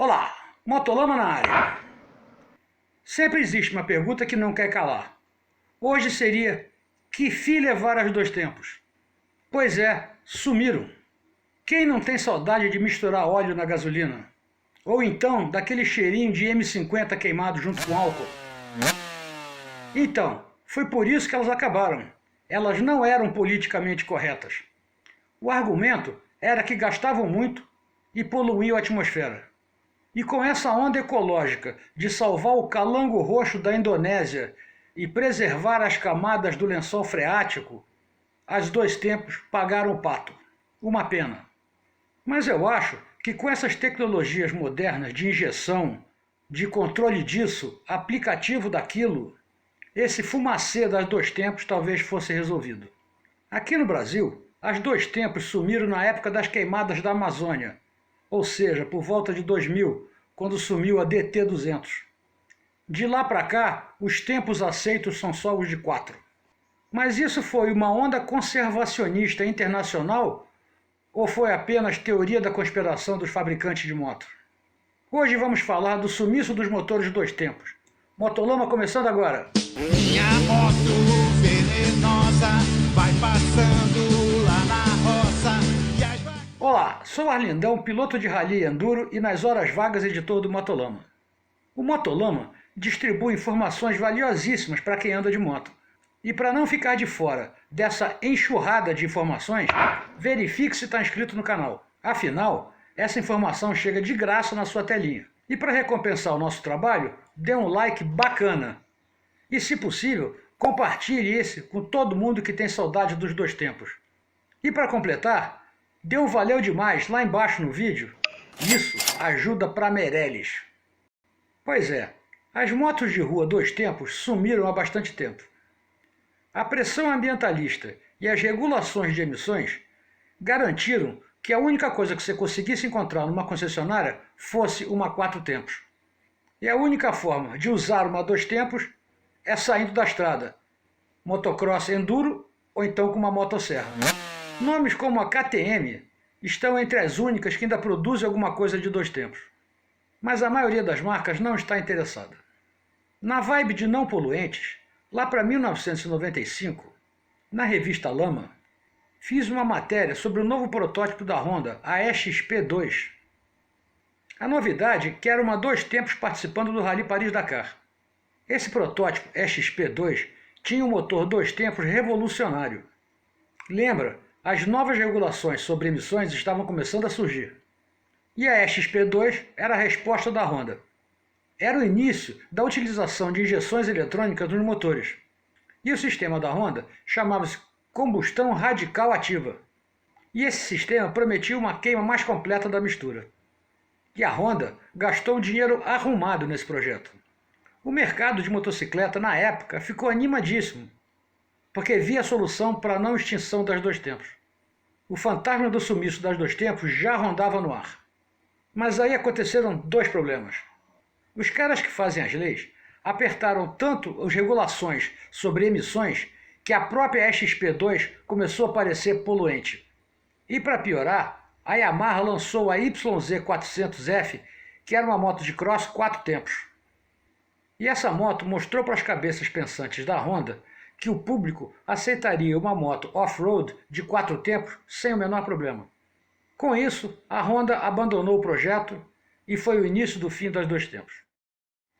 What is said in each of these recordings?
Olá, Motolama na área. Sempre existe uma pergunta que não quer calar. Hoje seria: que fim levar aos dois tempos? Pois é, sumiram. Quem não tem saudade de misturar óleo na gasolina? Ou então daquele cheirinho de M50 queimado junto com álcool? Então, foi por isso que elas acabaram. Elas não eram politicamente corretas. O argumento era que gastavam muito e poluíam a atmosfera. E com essa onda ecológica de salvar o calango roxo da Indonésia e preservar as camadas do lençol freático, as dois tempos pagaram o pato. Uma pena. Mas eu acho que com essas tecnologias modernas de injeção, de controle disso, aplicativo daquilo, esse fumacê das dois tempos talvez fosse resolvido. Aqui no Brasil, as dois tempos sumiram na época das queimadas da Amazônia, ou seja, por volta de 2000, quando sumiu a DT-200. De lá para cá, os tempos aceitos são só os de 4. Mas isso foi uma onda conservacionista internacional ou foi apenas teoria da conspiração dos fabricantes de moto? Hoje vamos falar do sumiço dos motores dois tempos. Motolama começando agora. Minha moto venenosa vai passando lá na roça. Olá, sou Arlindão, piloto de rally enduro e nas horas vagas editor do Motolama. O Motolama distribui informações valiosíssimas para quem anda de moto. E para não ficar de fora dessa enxurrada de informações, verifique se está inscrito no canal. Afinal, essa informação chega de graça na sua telinha. E para recompensar o nosso trabalho, dê um like bacana. E se possível, compartilhe esse com todo mundo que tem saudade dos dois tempos. E para completar, dê um valeu demais lá embaixo no vídeo. Isso ajuda pra Meirelles. Pois é, as motos de rua dois tempos sumiram há bastante tempo. A pressão ambientalista e as regulações de emissões garantiram que a única coisa que você conseguisse encontrar numa concessionária fosse uma quatro tempos. E a única forma de usar uma dois tempos é saindo da estrada, motocross enduro ou então com uma motosserra. Nomes como a KTM estão entre as únicas que ainda produzem alguma coisa de dois tempos. Mas a maioria das marcas não está interessada. Na vibe de não poluentes, lá para 1995, na revista Lama, fiz uma matéria sobre o novo protótipo da Honda, a XP2. A novidade é que era uma dois tempos participando do Rally Paris-Dakar. Esse protótipo XP2 tinha um motor dois tempos revolucionário. Lembra? As novas regulações sobre emissões estavam começando a surgir. E a XP2 era a resposta da Honda. Era o início da utilização de injeções eletrônicas nos motores. E o sistema da Honda chamava-se combustão radical ativa. E esse sistema prometia uma queima mais completa da mistura. E a Honda gastou um dinheiro arrumado nesse projeto. O mercado de motocicleta na época ficou animadíssimo, porque via a solução para a não extinção das dois tempos. O fantasma do sumiço das dois tempos já rondava no ar. Mas aí aconteceram dois problemas. Os caras que fazem as leis apertaram tanto as regulações sobre emissões que a própria XP2 começou a parecer poluente. E para piorar, a Yamaha lançou a YZ400F, que era uma moto de cross quatro tempos. E essa moto mostrou para as cabeças pensantes da Honda que o público aceitaria uma moto off-road de quatro tempos sem o menor problema. Com isso, a Honda abandonou o projeto e foi o início do fim das dois tempos.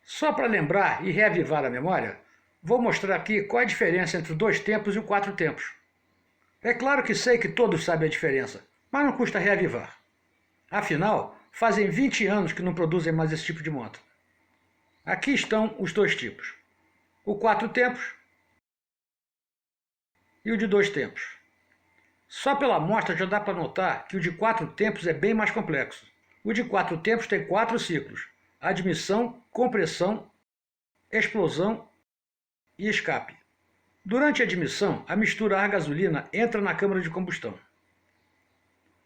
Só para lembrar e reavivar a memória, vou mostrar aqui qual é a diferença entre os dois tempos e o quatro tempos. É claro que sei que todos sabem a diferença, mas não custa reavivar. Afinal, fazem 20 anos que não produzem mais esse tipo de moto. Aqui estão os dois tipos. O quatro tempos e o de dois tempos. Só pela amostra já dá para notar que o de quatro tempos é bem mais complexo. O de quatro tempos tem 4 ciclos: admissão, compressão, explosão e escape. Durante a admissão, a mistura ar-gasolina entra na câmara de combustão.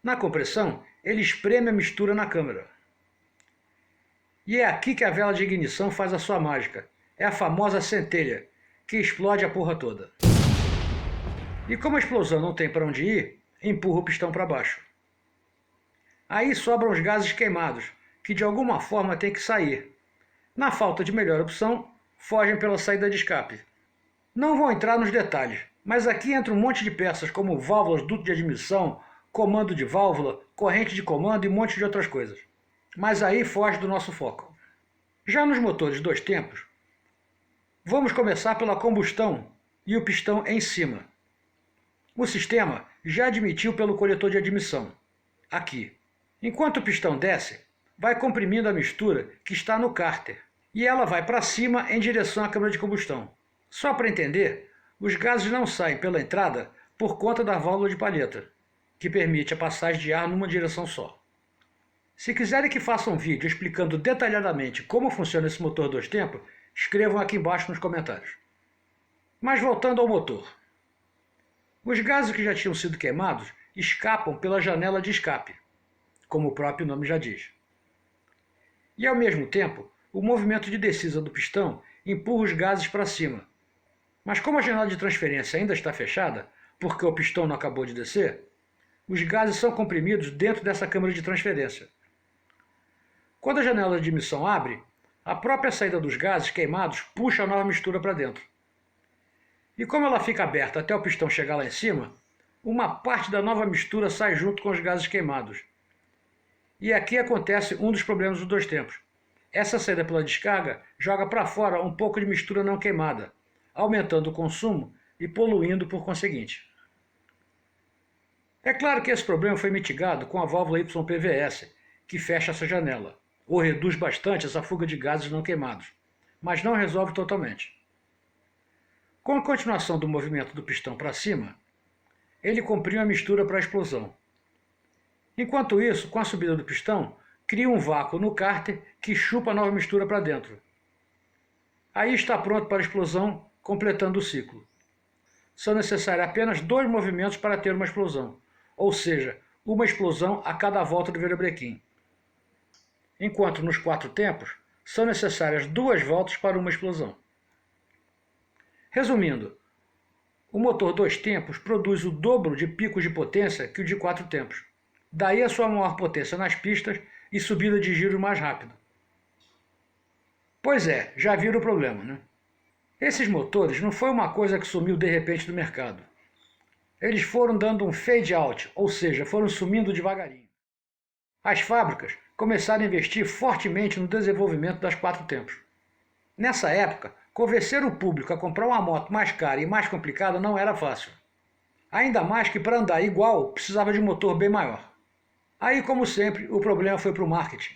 Na compressão, ele espreme a mistura na câmara. E é aqui que a vela de ignição faz a sua mágica. É a famosa centelha, que explode a porra toda. E como a explosão não tem para onde ir, empurra o pistão para baixo. Aí sobram os gases queimados, que de alguma forma tem que sair. Na falta de melhor opção, fogem pela saída de escape. Não vou entrar nos detalhes, mas aqui entra um monte de peças como válvulas, duto de admissão, comando de válvula, corrente de comando e um monte de outras coisas. Mas aí foge do nosso foco. Já nos motores 2 tempos, vamos começar pela combustão e o pistão em cima. O sistema já admitiu pelo coletor de admissão, aqui. Enquanto o pistão desce, vai comprimindo a mistura que está no cárter, e ela vai para cima em direção à câmara de combustão. Só para entender, os gases não saem pela entrada por conta da válvula de palheta, que permite a passagem de ar numa direção só. Se quiserem que faça um vídeo explicando detalhadamente como funciona esse motor 2 tempos, escrevam aqui embaixo nos comentários. Mas voltando ao motor. Os gases que já tinham sido queimados escapam pela janela de escape, como o próprio nome já diz. E ao mesmo tempo, o movimento de descida do pistão empurra os gases para cima. Mas como a janela de transferência ainda está fechada, porque o pistão não acabou de descer, os gases são comprimidos dentro dessa câmara de transferência. Quando a janela de admissão abre, a própria saída dos gases queimados puxa a nova mistura para dentro. E como ela fica aberta até o pistão chegar lá em cima, uma parte da nova mistura sai junto com os gases queimados. E aqui acontece um dos problemas dos 2 tempos. Essa saída pela descarga joga para fora um pouco de mistura não queimada, aumentando o consumo e poluindo por conseguinte. É claro que esse problema foi mitigado com a válvula YPVS, que fecha essa janela, ou reduz bastante essa fuga de gases não queimados, mas não resolve totalmente. Com a continuação do movimento do pistão para cima, ele comprime a mistura para a explosão. Enquanto isso, com a subida do pistão, cria um vácuo no cárter que chupa a nova mistura para dentro. Aí está pronto para a explosão, completando o ciclo. São necessários apenas 2 movimentos para ter uma explosão, ou seja, uma explosão a cada volta do virabrequim. Enquanto nos 4 tempos, são necessárias 2 voltas para uma explosão. Resumindo, o motor 2 tempos produz o dobro de picos de potência que o de 4 tempos. Daí a sua maior potência nas pistas e subida de giro mais rápido. Pois é, já viram o problema, né? Esses motores não foi uma coisa que sumiu de repente do mercado. Eles foram dando um fade out, ou seja, foram sumindo devagarinho. As fábricas começaram a investir fortemente no desenvolvimento das 4 tempos. Nessa época, convencer o público a comprar uma moto mais cara e mais complicada não era fácil. Ainda mais que para andar igual precisava de um motor bem maior. Aí, como sempre, o problema foi para o marketing.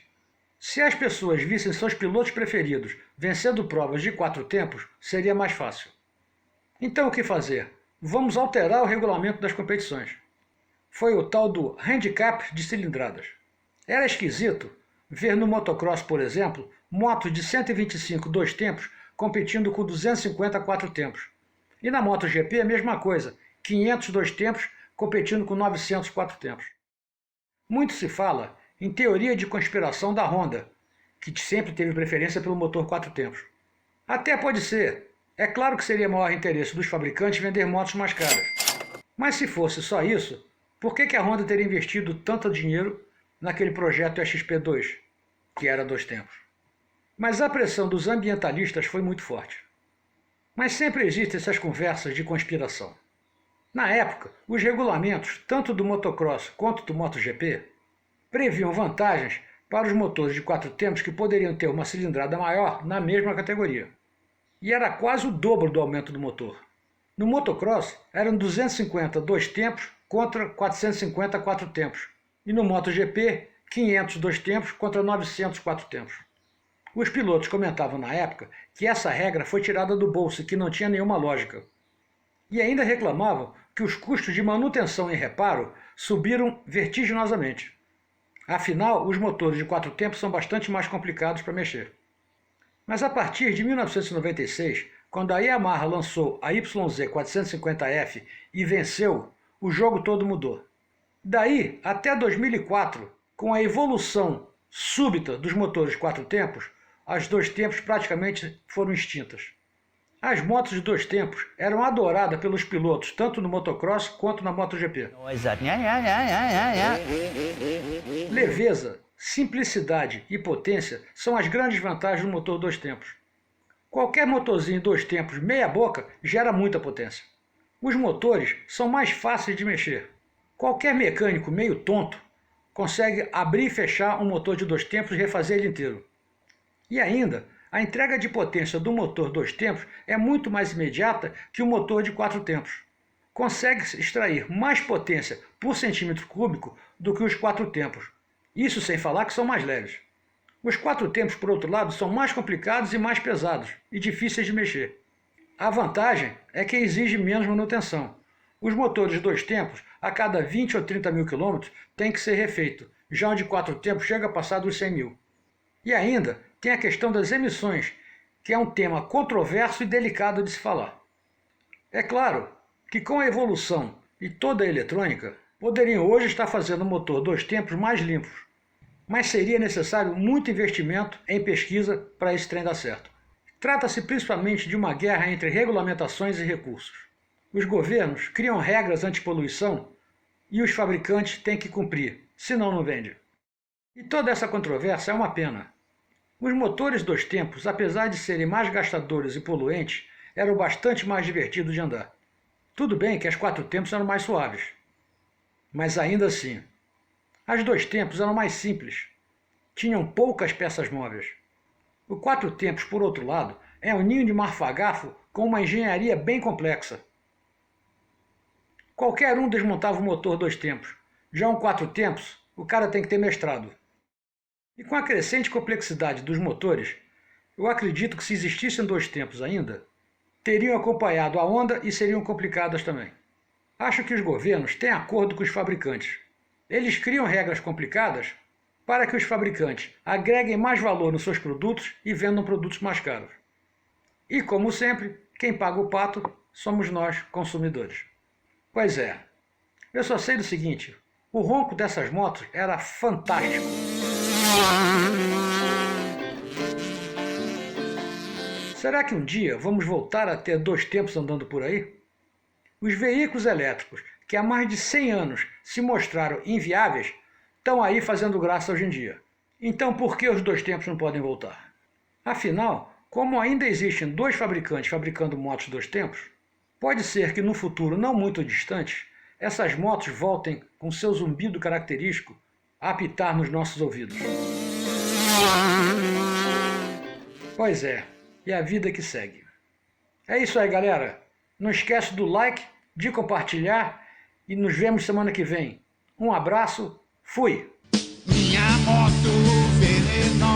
Se as pessoas vissem seus pilotos preferidos vencendo provas de 4 tempos, seria mais fácil. Então o que fazer? Vamos alterar o regulamento das competições. Foi o tal do handicap de cilindradas. Era esquisito ver no motocross, por exemplo, motos de 125 2 tempos competindo com 250 4 tempos. E na MotoGP a mesma coisa, 500 2 tempos competindo com 900 4 tempos. Muito se fala em teoria de conspiração da Honda, que sempre teve preferência pelo motor 4 tempos. Até pode ser. É claro que seria maior interesse dos fabricantes vender motos mais caras. Mas se fosse só isso, por que a Honda teria investido tanto dinheiro naquele projeto XP2, que era 2 tempos? Mas a pressão dos ambientalistas foi muito forte. Mas sempre existem essas conversas de conspiração. Na época, os regulamentos, tanto do motocross quanto do MotoGP, previam vantagens para os motores de 4 tempos que poderiam ter uma cilindrada maior na mesma categoria. E era quase o dobro do aumento do motor. No motocross, eram 250 2 tempos contra 450 4 tempos. E no MotoGP, 500 2 tempos contra 900 4 tempos. Os pilotos comentavam na época que essa regra foi tirada do bolso e que não tinha nenhuma lógica. E ainda reclamavam que os custos de manutenção e reparo subiram vertiginosamente. Afinal, os motores de 4 tempos são bastante mais complicados para mexer. Mas a partir de 1996, quando a Yamaha lançou a YZ450F e venceu, o jogo todo mudou. Daí até 2004, com a evolução súbita dos motores 4 tempos, as 2 tempos praticamente foram extintas. As motos de 2 tempos eram adoradas pelos pilotos, tanto no motocross quanto na MotoGP. Leveza Simplicidade e potência são as grandes vantagens do motor 2 tempos. Qualquer motorzinho 2 tempos meia boca gera muita potência. Os motores são mais fáceis de mexer. Qualquer mecânico meio tonto consegue abrir e fechar um motor de 2 tempos e refazer ele inteiro. E ainda, a entrega de potência do motor 2 tempos é muito mais imediata que o motor de 4 tempos. Consegue-se extrair mais potência por centímetro cúbico do que os 4 tempos. Isso sem falar que são mais leves. Os 4 tempos, por outro lado, são mais complicados e mais pesados, e difíceis de mexer. A vantagem é que exige menos manutenção. Os motores 2 tempos, a cada 20 ou 30 mil quilômetros, tem que ser refeito, já o de 4 tempos chega a passar dos 100 mil. E ainda tem a questão das emissões, que é um tema controverso e delicado de se falar. É claro que com a evolução e toda a eletrônica, poderiam hoje estar fazendo o motor 2 tempos mais limpos, mas seria necessário muito investimento em pesquisa para esse trem dar certo. Trata-se principalmente de uma guerra entre regulamentações e recursos. Os governos criam regras antipoluição e os fabricantes têm que cumprir, senão não vende. E toda essa controvérsia é uma pena. Os motores 2 tempos, apesar de serem mais gastadores e poluentes, eram bastante mais divertidos de andar. Tudo bem que as 4 tempos eram mais suaves, mas ainda assim, as 2 tempos eram mais simples, tinham poucas peças móveis. O 4 tempos, por outro lado, é um ninho de marfagafo com uma engenharia bem complexa. Qualquer um desmontava o motor 2 tempos. Já um 4 tempos, o cara tem que ter mestrado. E com a crescente complexidade dos motores, eu acredito que se existissem 2 tempos ainda, teriam acompanhado a onda e seriam complicadas também. Acho que os governos têm acordo com os fabricantes. Eles criam regras complicadas para que os fabricantes agreguem mais valor nos seus produtos e vendam produtos mais caros. E, como sempre, quem paga o pato somos nós, consumidores. Pois é, eu só sei do seguinte, o ronco dessas motos era fantástico. Será que um dia vamos voltar a ter 2 tempos andando por aí? Os veículos elétricos, que há mais de 100 anos se mostraram inviáveis, estão aí fazendo graça hoje em dia. Então por que os 2 tempos não podem voltar? Afinal, como ainda existem 2 fabricantes fabricando motos 2 tempos, pode ser que no futuro não muito distante, essas motos voltem com seu zumbido característico a apitar nos nossos ouvidos. Pois é, e a vida que segue. É isso aí, galera. Não esquece do like, de compartilhar e nos vemos semana que vem. Um abraço, fui! Minha moto venenosa